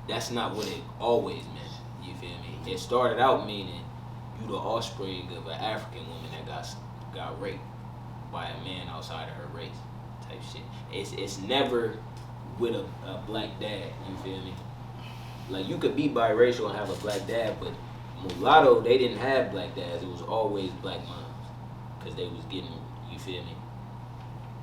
that's not what it always meant. You feel me? It started out meaning you the offspring of an African woman that got raped by a man outside of her race, type shit. It's never with a black dad. You feel me? Like, you could be biracial and have a black dad, but mulatto, they didn't have black dads. It was always black moms. Because they was getting, you feel me,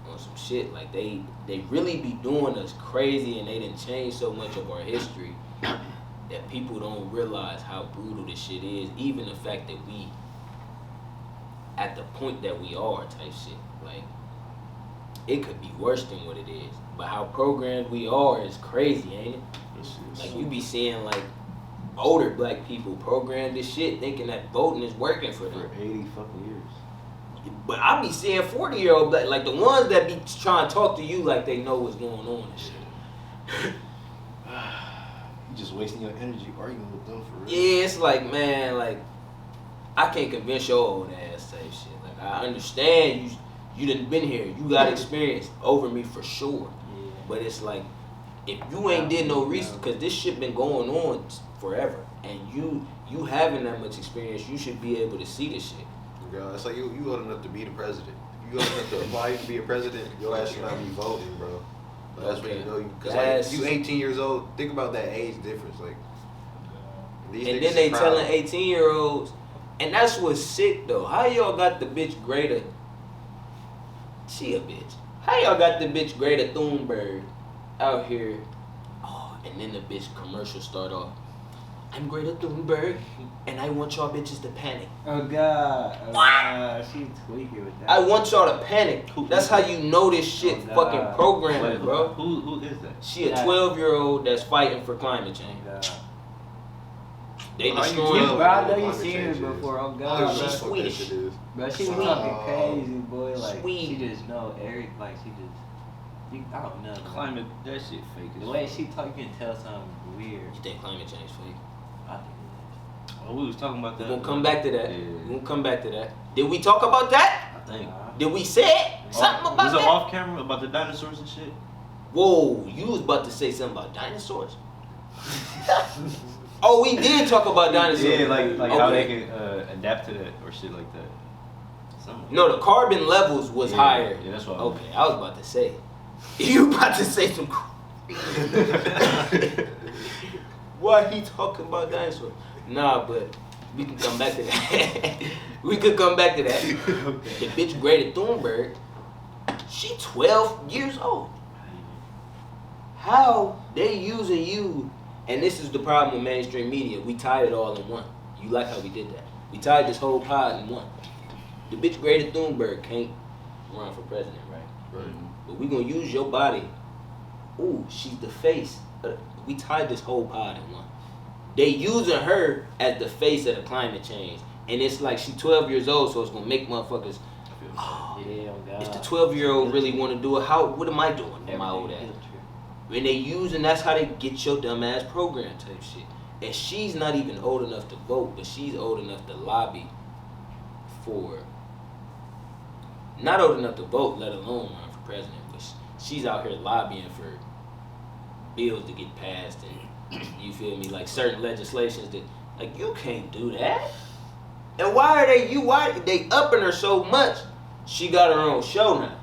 on some shit. Like, they really be doing us crazy, and they didn't change so much of our history that people don't realize how brutal this shit is. Even the fact that we, at the point that we are, type shit. Like, it could be worse than what it is. But how programmed we are is crazy, ain't it? Like, you be seeing, like, older black people program this shit thinking that voting is working for them. For 80 fucking years. But I be seeing 40-year-old black, like the ones that be trying to talk to you like they know what's going on and shit. You just wasting your energy arguing with them for real. Yeah, it's like, man, like, I can't convince your old ass type shit. Like, I understand you done been here. You got experience over me for sure. Yeah. But it's like, if you ain't did no research, because this shit been going on forever, and you having that much experience, you should be able to see this shit. Yeah, it's like you old enough to be the president. If you gonna have to apply to be a president, your ass should not be voting, bro. Like, that's when you know you. Cause That's- like you 18 years old. Think about that age difference, like. These And niggas then they is telling proud. 18-year-olds, and that's what's sick though. How y'all got the bitch Greta? She a bitch. How y'all got the bitch Greta Thunberg out here? Oh, and then the bitch commercial start off. I'm Greta Thunberg, and I want y'all bitches to panic. Oh God. Oh God. She tweaking with that. I want y'all to panic. That's how you know this shit Oh, fucking God. programming, Wait, bro. Who is that? She a Yeah. 12-year-old that's fighting for climate change. Oh, God. They How you destroying. 12? Bro, I know you Climate seen her change is. before. Oh I don't God. give a she's fuck what that Swedish. shit is. Bro, she was Sweet. talking crazy, boy. Like Sweet. she just know every. Like she just. I don't know. Man. Climate, that shit fake as The way fuck. she talk, you can tell something weird. You think climate change fake? I think it is. Oh, we was talking about We're that. gonna come back to that. Yeah. We're gonna come back to that. Did we talk about that? I think. Did we say something about Was it that? off camera about the dinosaurs and shit? Whoa, you was about to say something about dinosaurs? Oh, we did talk about dinosaurs. Yeah, like how they Okay. can adapt to that or shit like that. Something. No, the carbon levels was Yeah, higher. yeah, that's what I Okay, I was about to say. You about to say some. Why he talking about dinosaurs? Nah, but we can come back to that. We could come back to that. The bitch Greta Thunberg, she 12 years old. How they using you? And this is the problem with mainstream media. We tied it all in one. You like how we did that? We tied this whole pod in one. The bitch Greta Thunberg can't run for president, right? Right. But we gonna use your body. Ooh, she's the face. We tied this whole pod in one. They using her as the face of the climate change, and it's like she 12 years old, so it's gonna make motherfuckers. Oh, Yeah, oh God. if the 12-year-old really want to do it, how? What am I doing with my old ass? And they using, that's how they get your dumb ass program type shit. And she's not even old enough to vote, but she's old enough to lobby for. Not old enough to vote, let alone run for president. But she's out here lobbying for bills to get passed, and you feel me, like certain legislations that, like, you can't do that. And why they upping her so much? She got her own show now.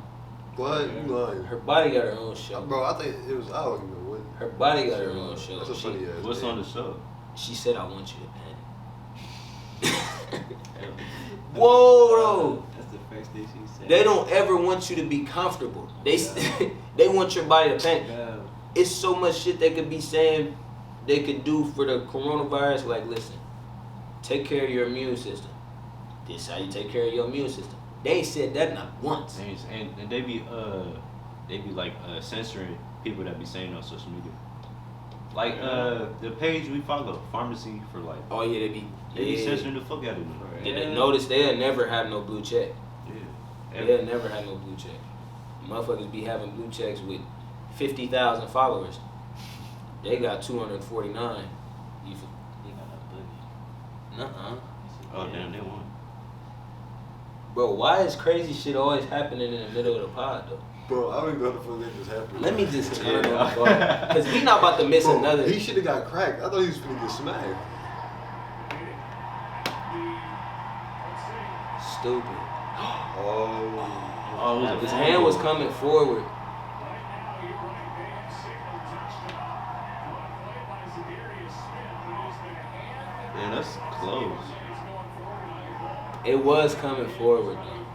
What? You lying? Her body got her own show. Bro, I think it was. I don't even know what. Her body got her own show. That's a She- funny ass. What's name. on the show? She said, "I want you to panic." Whoa, That's the first thing she said. they don't ever want you to be comfortable. They they want your body to panic. Yeah. It's so much shit they could be saying, they could do for the coronavirus. Like, listen, take care of your immune system. This how you take care of your immune system. They ain't said that not once. And they be like censoring people that be saying on social media. Like the page we follow, Pharmacy for Life. Oh yeah, They be yeah. censoring the fuck out of them. Did they notice they'll never have no blue check? Yeah. They'll never have no blue check. Motherfuckers be having blue checks with 50,000 followers. They got 249. You feel? Nuh-uh. Oh damn, they won. Bro, why is crazy shit always happening in the middle of the pod though? Bro, I don't even know what the fuck that just happened. Let me just turn Yeah. on the because we not about to miss Bro, another. He should have got cracked. I thought he was finna get smacked. Stupid. Oh. Oh, His hand was coming forward. Man, that's close. It was coming forward though.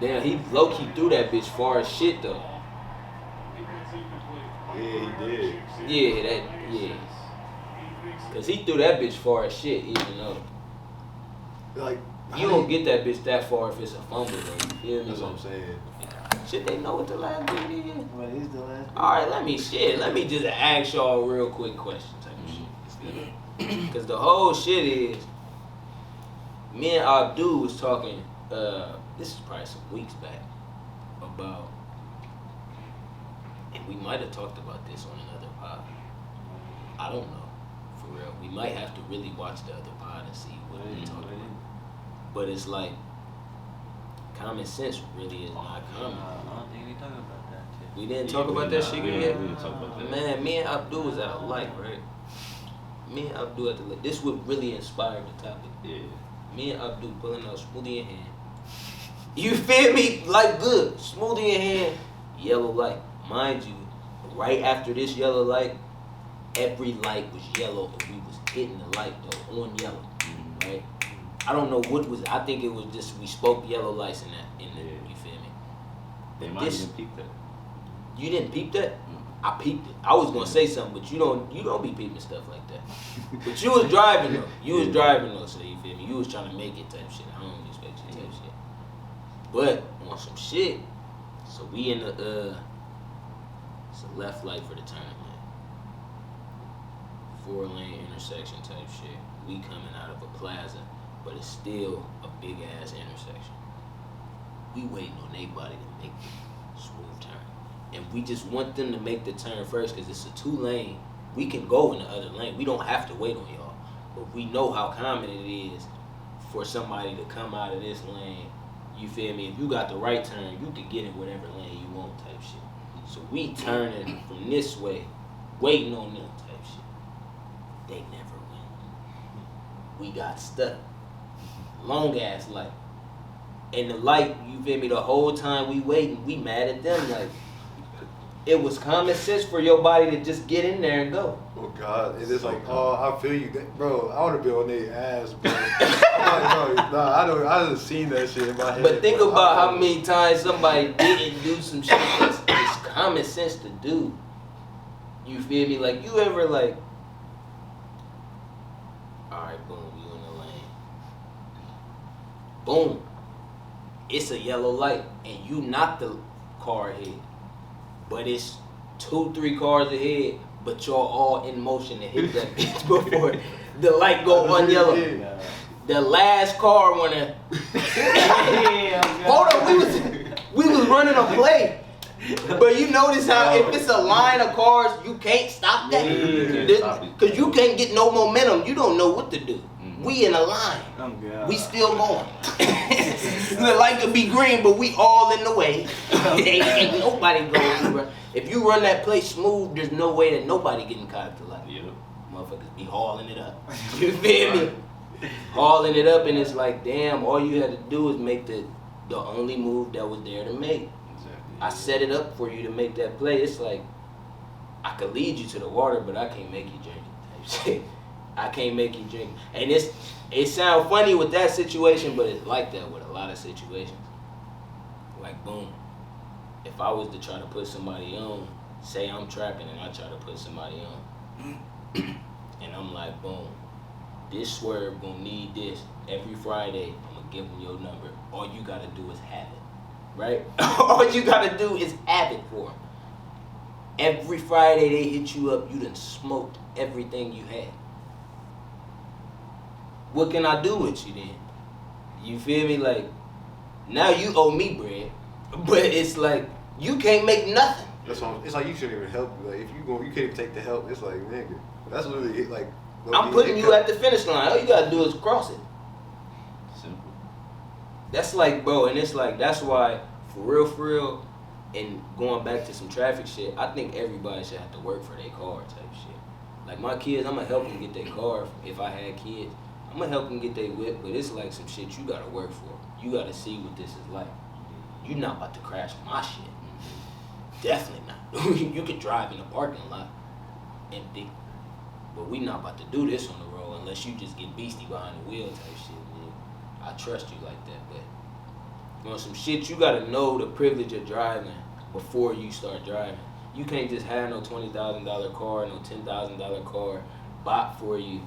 Damn, he low-key threw that bitch far as shit though. Yeah, he did. Yeah. Cause he threw that bitch far as shit, even though Like, you don't get that bitch that far if it's a fumble though. You feel me? That's what I'm saying. Shit, they know what the last bit is. What is the last? Alright, let me just ask y'all a real quick question type of shit. Cause the whole shit is, me and Abdul was talking, this is probably some weeks back, about, and we might have talked about this on another pod. I don't know, for real. We might have to really watch the other pod and see what we talking about. But it's like, common sense really is not common. I don't think we talking about that shit. We didn't talk about that shit Yeah, yet? we didn't talk about that. Man, me and Abdul was at a light, right? Me and Abdul at the lake. This would really inspire the topic. Yeah. Me and Abdul pulling out smoothie in hand. You feel me? Like good. Smoothie in hand, yellow light. Mind you, right after this yellow light, every light was yellow and we was hitting the light though, on yellow. Right? I don't know what was, I think it was just, we spoke yellow lights in the, you feel me? They But might this, even peep that. you didn't peep that? I peeped it. I was gonna say something, but you don't be peeping stuff like that. But you was driving though. You was driving though, so you feel me? You was trying to make it type shit. I don't expect you type shit. But on some shit, so we in the it's a left light for the tournament. 4-lane intersection type shit. We coming out of a plaza, but it's still a big ass intersection. We waiting on anybody to make the smooth turn. And we just want them to make the turn first because it's a 2-lane. We can go in the other lane. We don't have to wait on y'all. But we know how common it is for somebody to come out of this lane. You feel me? If you got the right turn, you can get in whatever lane you want type shit. So we turning from this way, waiting on them type shit. They never went. We got stuck. Long ass light. And the light, you feel me, the whole time we waiting, we mad at them like, it was common sense for your body to just get in there and go. Oh God, it is like, oh, I feel you, bro. I want to be on their ass, bro. I'm like, bro, nah, I done seen that shit in my head. But think bro. about how many times somebody didn't do some shit that's it's common sense to do. You feel me? Like you ever like, all right, boom, you in the lane. Boom, it's a yellow light, and you knock the car ahead. But it's 2-3 cars ahead, but y'all all in motion to hit that bitch before the light go on yellow. The last car wanna hold on, we was running a play. But you notice how if it's a line of cars, you can't stop that. Cause you can't get no momentum. You don't know what to do. We in a line. We still going. The light could be green, but we all in the way. Ain't nobody going. If you run that play smooth, there's no way that nobody getting caught at the light. Yep. Motherfuckers be hauling it up. You feel me? Hauling it up, and it's like, damn, all you had to do is make the only move that was there to make. Exactly. I set it up for you to make that play. It's like, I could lead you to the water, but I can't make you drink it type shit. I can't make you drink. And it sounds funny with that situation, but it's like that with a lot of situations. Like, boom. If I was to try to put somebody on, say I'm trapping and I try to put somebody on, and I'm like, boom, this swerve gonna need this. Every Friday, I'm gonna give them your number. All you gotta do is have it, right? All you gotta do is have it for them. Every Friday they hit you up, you done smoked everything you had. What can I do with you then? You feel me? Like, now you owe me bread, but it's like, you can't make nothing. That's what it's like. You shouldn't even help. Like if you can't even take the help. It's like, nigga, that's literally it, like. I'm putting you at the finish line. All you gotta do is cross it. Simple. That's like, bro, and it's like, that's why, for real, and going back to some traffic shit, I think everybody should have to work for their car type shit. Like my kids, I'm gonna help them get their car if I had kids. I'm gonna help them get their whip, but it's like some shit you gotta work for. You gotta see what this is like. You're not about to crash my shit. Definitely not. You could drive in the parking lot empty, but we not about to do this on the road unless you just get beastie behind the wheel type shit, man. I trust you like that, but on some shit, you gotta know the privilege of driving before you start driving. You can't just have no $20,000 car, no $10,000 car bought for you,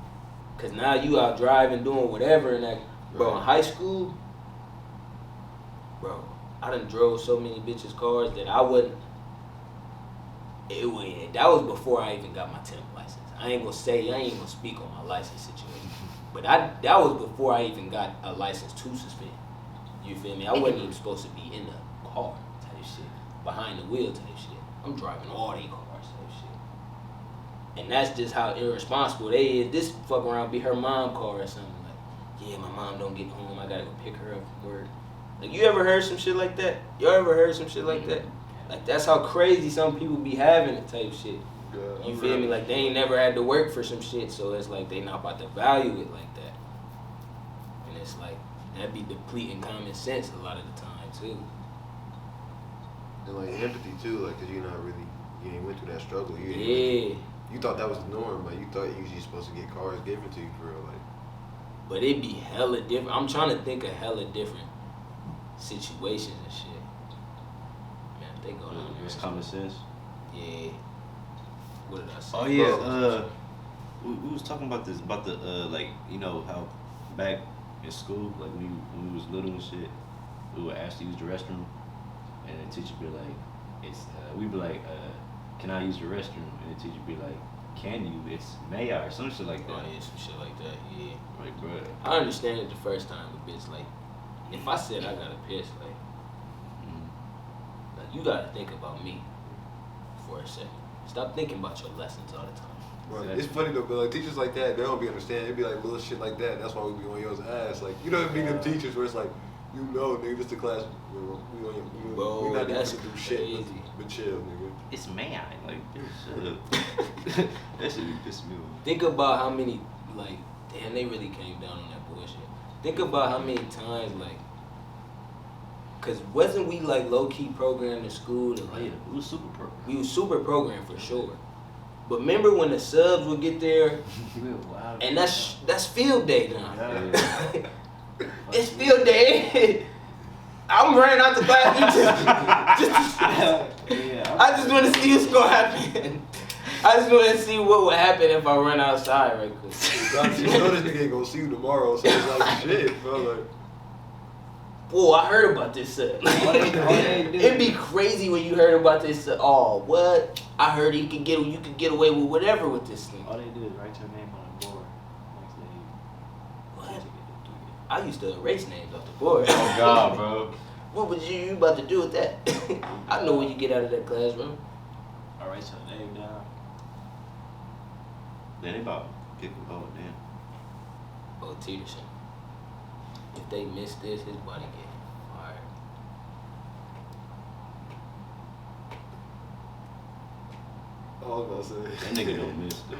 cause now you out driving, doing whatever, and that, bro, in high school, bro, I done drove so many bitches' cars that I wouldn't. That was before I even got my temp license. I ain't gonna speak on my license situation, but that was before I even got a license to suspend. You feel me? I wasn't even supposed to be in the car type shit, behind the wheel type shit. I'm driving all these cars type shit, and that's just how irresponsible they is. This fuck around be her mom car or something like, yeah, my mom don't get home. I gotta go pick her up from work. Like, you ever heard some shit like that? You ever heard some shit like that? Like, that's how crazy some people be having it type shit. God, You I'm feel me? ready. Like they ain't never had to work for some shit, so it's like they not about to value it like that. And it's like that be depleting common sense a lot of the time too. And like empathy too, like, cause you're not really, you ain't went through that struggle. You ain't Yeah. really, you thought that was the norm. Like, you thought you was just supposed to get cars given to you for real. Like, But it be hella different. I'm trying to think of hella different situations and shit. Man, they go down there. It's common sense. Yeah. What did I say? Oh yeah, Bro. we was talking about this, about the like, you know how back in school, like when we was little and shit, we would ask to use the restroom, and the teacher be like, we'd be like, can I use the restroom? And the teacher be like, can you? It's may I or some shit like that. Oh yeah, some shit like that. Yeah. Like, bruh. I understand it the first time, but bitch, like, if I said I gotta piss, like you gotta think about me for a second. Stop thinking about your lessons all the time. bro, Exactly. it's funny though, but like teachers like that, they don't be understanding. It be like little shit like that. That's why we be on y'all's ass. Like, you know what I mean? Them teachers where it's like, you know, nigga, this the class. Bro, We not even that's gonna do shit, crazy. but chill, nigga. It's may I? Like, bitch, shut up. That shit be pissing me off. Think about how many, like, damn, they really came down on that bullshit. Think about how many times, like, cause wasn't we like low key programmed in school? To, Oh like, yeah, it was super pro. we was super programmed for sure. But remember when the subs would get there, We were wild. and that's field day now. Yeah. It's field day. I'm running out the class. I just want to see what's gonna happen. I just want to see what would happen if I run outside right quick. You know this nigga ain't gonna see you tomorrow, so it's like shit, bro. Like, Boy, I heard about this. What they do? It'd be crazy when you heard about this. Oh, what? I heard you could get away with whatever with this thing. All they do is write your name on a board. Next day, What? I used to erase names off the board. Oh God, bro. What would you about to do with that? I know when you get out of that classroom. I write your name down. Then they about pick a vote, damn. Oh, Teeterson. If they miss this, his body get fired. I was about to say. That nigga don't miss though.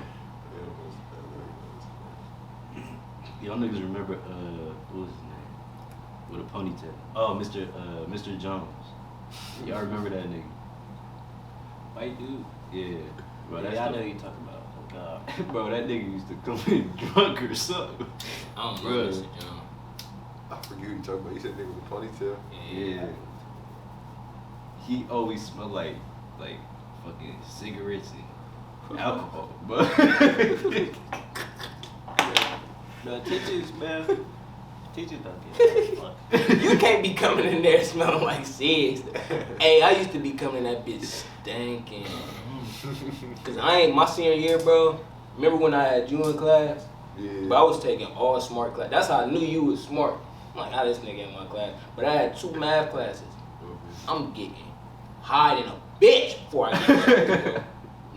Y'all niggas remember what was his name? With a ponytail. Oh, Mr. Jones. Y'all remember that nigga? White dude. Yeah. Bro, that's Yeah, I the- know who you talking about. Oh God. Bro, that nigga used to come in drunk or something. I don't know, Bruh. Mr. John. I forget who you talking about. You said nigga with a ponytail. Yeah. He always smelled like fucking cigarettes and alcohol, bro. The teachers, man. Teachers don't get that fuck. You can't be coming in there smelling like cigs. Hey, I used to be coming in that bitch stinking. Cause I ain't my senior year, bro. Remember when I had you in class? Yeah. But I was taking all smart class. That's how I knew you was smart. I'm like, how this nigga in my class? But I had 2 math classes. I'm getting high than a bitch before I get there, bro.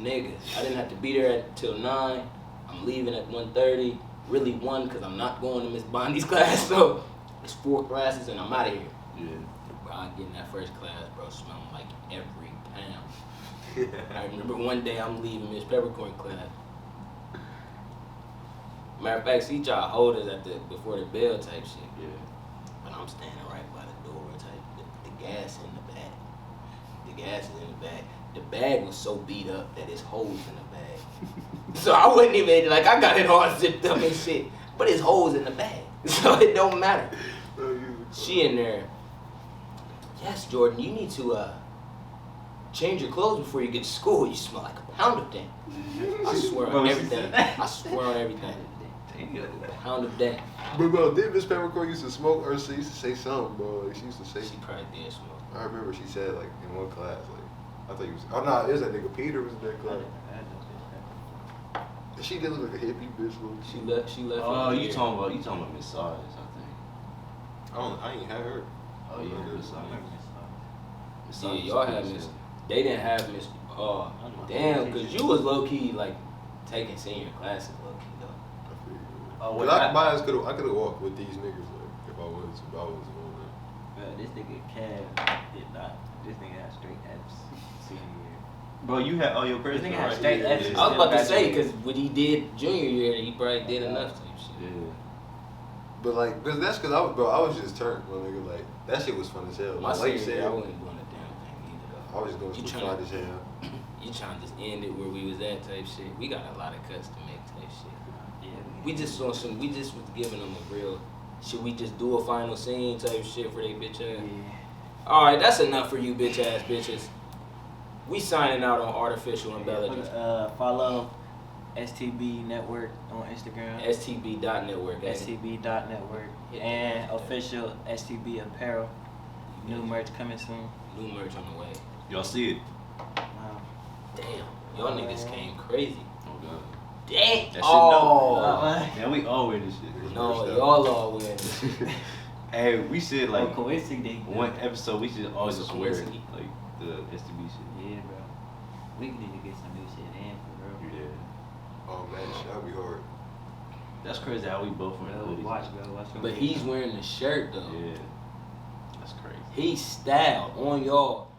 Nigga, I didn't have to be there till 9. I'm leaving at 1:30. Really 1 because I'm not going to Miss Bondi's class. So it's 4 classes and I'm out of here. Yeah. Bro, I get in that first class, bro, smelling like every pound. I remember one day I'm leaving Miss Peppercorn class. Matter of fact, she tried to hold us at before the bell type shit. Yeah. But I'm standing right by the door type. The gas in the bag. The gas is in the bag. The bag was so beat up that it's holes in the bag. So I wasn't even, like, I got it all zipped up and shit. But it's holes in the bag. So it don't matter. She in there. Yes, Jordan, you need to change your clothes before you get to school. You smell like a pound of damn. I swear on everything. I swear on everything. A pound of damn. But bro, did Miss Peppercorn used to smoke or she used to say something, bro? Like, she used to say. She probably did smoke. I remember she said like in one class, like I thought you was. Oh no, it was that nigga Peter was in that class. And she did look like a hippie bitch. Look. She left. Oh, in you here. talking about Miss Sardis, I think. I ain't had her. Oh yeah, Miss Sardis. Miss Yeah, Sardis y'all was had cool Miss. as hell. They didn't have Miss. Oh, damn, cause you was low key like taking senior classes low key though. I figured. Oh, Cause wait, I could have walked with these niggas like if I was on Bro, this nigga Kev did not. This nigga had straight F's senior year. Bro, you had all your This credits. nigga though, had right? straight Yeah, F's. I was about to say, Graduated. because what he did junior year, he probably did enough type shit. Yeah. But like, cause that's cause I was just turned, my nigga. Like that shit was fun as hell. My Like you senior year, I said, wasn't doing a damn thing either. I was doing You some tryna- fly as hell. You trying to just end it where we was at type shit. We got a lot of cuts to make type shit. Yeah, We just on some. We just was giving them a real. Should we just do a final scene type shit for they bitch ass? Yeah. All right, that's enough for you bitch ass bitches. We signing out on artificial intelligence. Follow STB Network on Instagram. STB.network. STB.network. And official STB apparel. New merch coming soon. New merch on the way. Y'all see it? Wow. Damn, y'all niggas came crazy. Oh god. Damn. That shit Oh. Man, we all wear this shit. No, y'all all wearing this. Hey, we should like coincidence. one episode. We should all What's just a wear coincidence? like the STB shit. Yeah, bro. We need to get some new shit in for real. Yeah. Oh man, that'd be hard. That's crazy how we both wear Bro, hoodies. watch, bro. Watch. But he's wearing the shirt though. Yeah. That's crazy. He's styled on y'all.